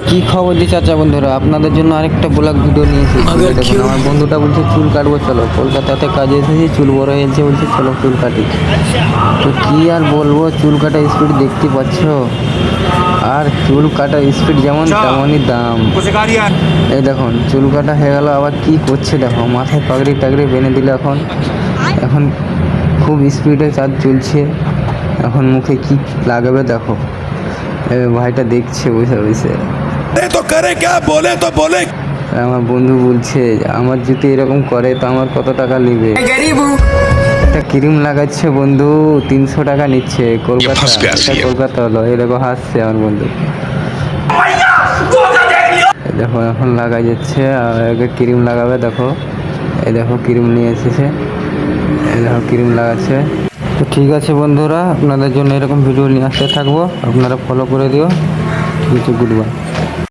কি খবর দিচ্ছে আচ্ছা বন্ধুরা, আপনাদের জন্য আরেকটা ব্লগ ভিডিও নিয়ে এসেছি। দেখুন, আমার বন্ধুটা বলছে চুল কাটবো, চলো কলকাতাতে কাজে এসেছি, চুল বড় হয়েছে, বলছে চলো চুল কাটি। তো কি আর বলবো, চুল কাটা স্পিড দেখতে পাচ্ছ, আর চুল কাটা স্পিড যেমন তেমনই দাম। এই দেখুন চুল কাটা হয়ে গেল, আবার কি করছে দেখো, মাথায় পাগড়ি টাগড়ি বেঁধে দিল। এখন খুব স্পিডে কাজ চলছে। এখন মুখে কি লাগাবে দেখো, ভাইটা দেখছে বসে বসে। तो करे क्या बोले तो बोले। আমার বন্ধু বলছে আমার যদি এরকম করে তো আমার কত টাকা নেবে। একটা ক্রিম লাগাচ্ছে বন্ধু, 300 টাকা নিচ্ছে। কলকাতা, এটা কলকাতা হলো। এই দেখো হাসছে আমার বন্ধু। দেখো এখন লাগা যাচ্ছে, আর আগে ক্রিম লাগাবে। দেখো এই দেখো ক্রিম নিয়ে এসেছে, এই দেখো ক্রিম লাগাচ্ছে। তো ঠিক আছে বন্ধুরা, আপনাদের জন্য এরকম ভিডিও নিয়ে আসতে থাকবো, আপনারা ফলো করে দিও। Good bye.